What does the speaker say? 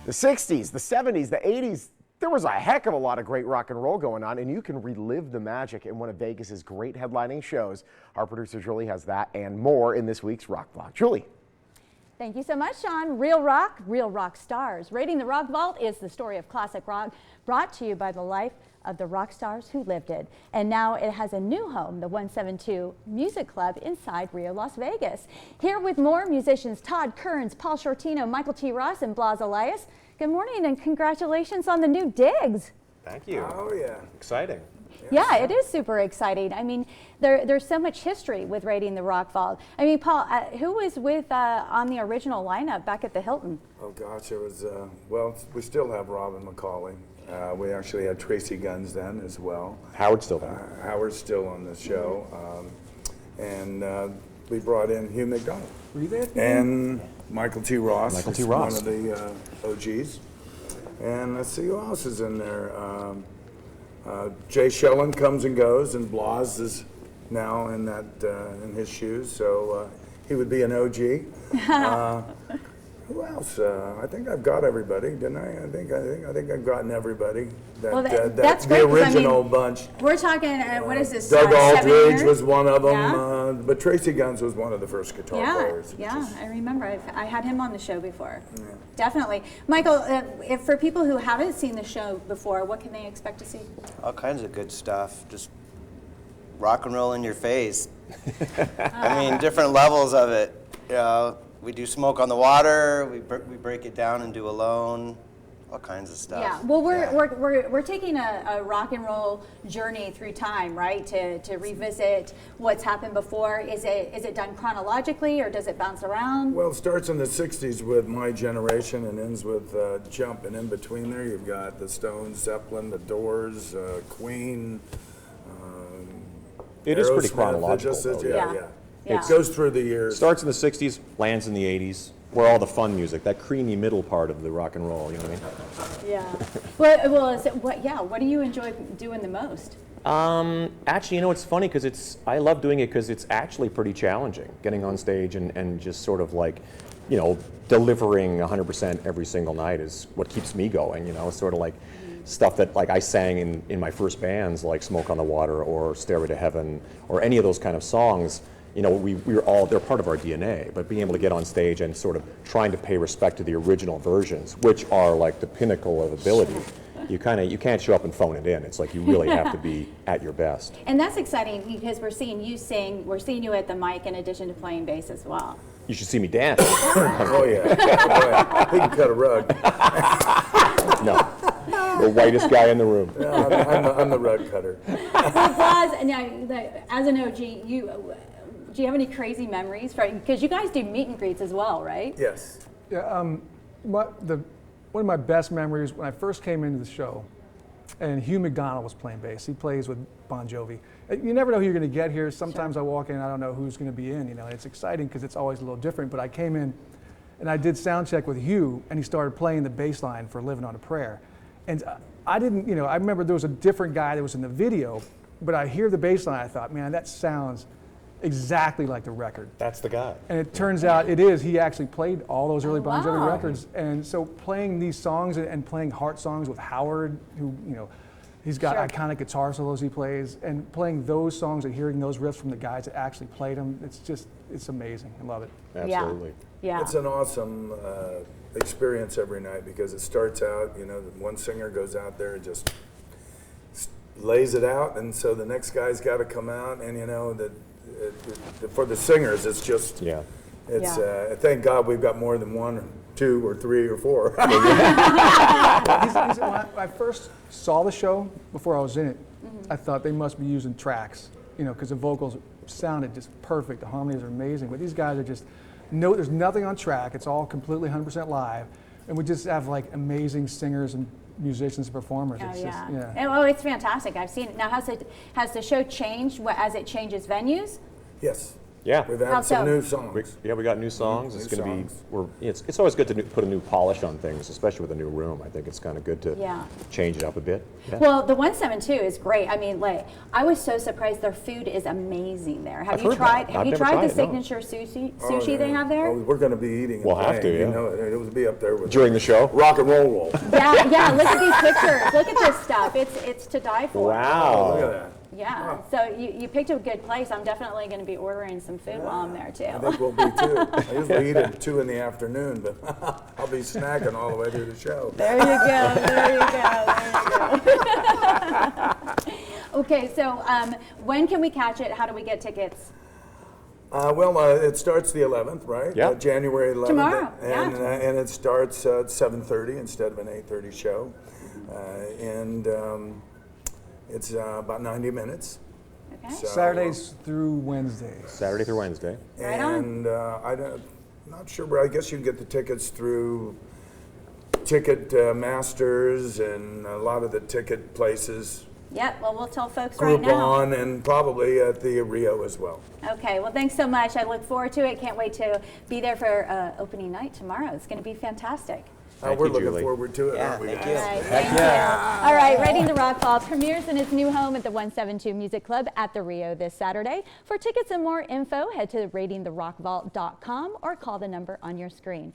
The 60s, the 70s, the 80s, there was a heck of a lot of great rock and roll going on, and you can relive the magic in one of Vegas's great headlining shows. Our producer Julie has that and more in this week's Rock Vlog. Julie. Thank you so much, Sean. Real rock stars. Rating the Rock Vault is the story of classic rock, brought to you by the life of the rock stars who lived it. And now it has a new home, the 172 Music Club inside Rio, Las Vegas. Here with more musicians, Todd Kearns, Paul Shortino, Michael T. Ross, and Blas Elias. Good morning and congratulations on the new digs. Thank you. Oh, yeah. Exciting. Yeah, it is super exciting. I mean, there's so much history with Rating the Rock Vault. I mean, Paul, who was with on the original lineup back at the Hilton? Oh, gosh, it was, well, we still have Robin McCauley. We actually had Tracy Guns then as well. Howard's still there. Howard's still on the show. And we brought in Hugh McDonald. Were you there? And Michael T. Ross. Michael T. is Ross. One of the OGs. And let's see who else is in there. Jay Shellen comes and goes, and Blas is now in that in his shoes, so he would be an OG. Who else? I think I've got everybody, didn't I? I think I've gotten everybody. That's the great, 'cause original I mean, bunch. We're talking, what is this? Doug 7 Aldridge years? was one of them, Yeah. but Tracy Guns was one of the first guitar players. Yeah, I remember. I had him on the show before. Yeah. Definitely. Michael, if for people who haven't seen the show before, what can they expect to see? All kinds of good stuff. Just rock and roll in your face. I mean, different levels of it. You know, we do Smoke on the Water. We break it down and do Alone. All kinds of stuff. Yeah. Well, we're taking a rock and roll journey through time, right? To revisit what's happened before. Is it done chronologically or does it bounce around? Well, it starts in the 60s with My Generation and ends with Jump. And in between there, you've got the Stones, Zeppelin, the Doors, Queen. It is pretty Aerosmith. chronological, though, Yeah. Yeah. It goes through the years. Starts in the 60s, lands in the 80s, where all the fun music, that creamy middle part of the rock and roll, you know what I mean? Yeah. What do you enjoy doing the most? Actually, you know, it's funny because I love doing it because it's actually pretty challenging, getting on stage and just sort of like, you know, delivering 100% every single night is what keeps me going, you know, it's sort of like stuff that like I sang in my first bands like Smoke on the Water or Stairway to Heaven or any of those kind of songs. You know, they're part of our DNA, but being able to get on stage and sort of trying to pay respect to the original versions, which are like the pinnacle of ability, you can't show up and phone it in. It's like you really have to be at your best. And that's exciting because we're seeing you sing, we're seeing you at the mic in addition to playing bass as well. You should see me dance. Oh, yeah. He can cut a rug. No. The whitest guy in the room. Yeah, I'm the rug cutter. So Blas, as an OG, do you have any crazy memories? Because you guys do meet and greets as well, right? Yes. Yeah, one of my best memories when I first came into the show, and Hugh McDonald was playing bass. He plays with Bon Jovi. You never know who you're going to get here. Sometimes I walk in, I don't know who's going to be in. You know, it's exciting because it's always a little different. But I came in, and I did sound check with Hugh, and he started playing the bass line for "Living on a Prayer," and I didn't, you know, I remember there was a different guy that was in the video, but I hear the bass line, I thought, man, that sounds exactly like the record. That's the guy. And it turns out it is. He actually played all those early Bon Jovi wow. records. And so playing these songs and playing Heart songs with Howard, who, you know, he's got Sure. iconic guitar solos he plays, and playing those songs and hearing those riffs from the guys that actually played them, it's amazing. I love it. Absolutely. Yeah. It's an awesome experience every night because it starts out, you know, one singer goes out there and just lays it out, and so the next guy's got to come out, and, you know, for the singers, it's just, thank God we've got more than one, or two, or three, or four. When I first saw the show, before I was in it, I thought they must be using tracks, you know, because the vocals sounded just perfect. The harmonies are amazing, but these guys are just, there's nothing on track. It's all completely 100% live, and we just have like amazing singers and musicians and performers. Oh, It's yeah. just, yeah. And, well, it's fantastic. I've seen it. Now, has the show changed as it changes venues? Yes. Yeah. We've How had some so? new songs. We got new songs. New It's going to be. songs. It's always good to put a new polish on things, especially with a new room. I think it's kind of good to Yeah. change it up a bit. Yeah. Well, the 172 is great. I mean, like, I was so surprised. Their food is amazing there. Have I've you heard tried? that. Have I've you never tried the tried it, no. signature sushi Oh, they yeah. have there? Oh, we're going to be eating. We'll and have to, playing, yeah. You know, it will be up there with During the show. rock and roll roll. Yeah, yeah. Look at these pictures. Look at this stuff. It's to die for. Wow. Look at that. Yeah. So you picked a good place. I'm definitely going to be ordering some food while I'm there I too. think we'll be too. I usually eat at 2 in the afternoon, but I'll be snacking all the way through the show. There you go. There you go. There you go. Okay. So when can we catch it? How do we get tickets? It starts the 11th, right? Yeah. January 11th. Tomorrow, And, yeah. and it starts at 7:30 instead of an 8:30 show. It's about 90 minutes. Okay. So, Saturdays through Wednesdays. Saturday through Wednesday. Right on. And not sure, but I guess you can get the tickets through Ticket Masters and a lot of the ticket places. Yep. Well, we'll tell folks right now. Groupon and probably at the Rio as well. Okay. Well, thanks so much. I look forward to it. Can't wait to be there for opening night tomorrow. It's going to be fantastic. Thank We're you, looking Julie. forward to it, Yeah, aren't we? thank guys? you. All right, thank you. All right, Rating the Rock Vault premieres in its new home at the 172 Music Club at the Rio this Saturday. For tickets and more info, head to ratingtherockvault.com or call the number on your screen.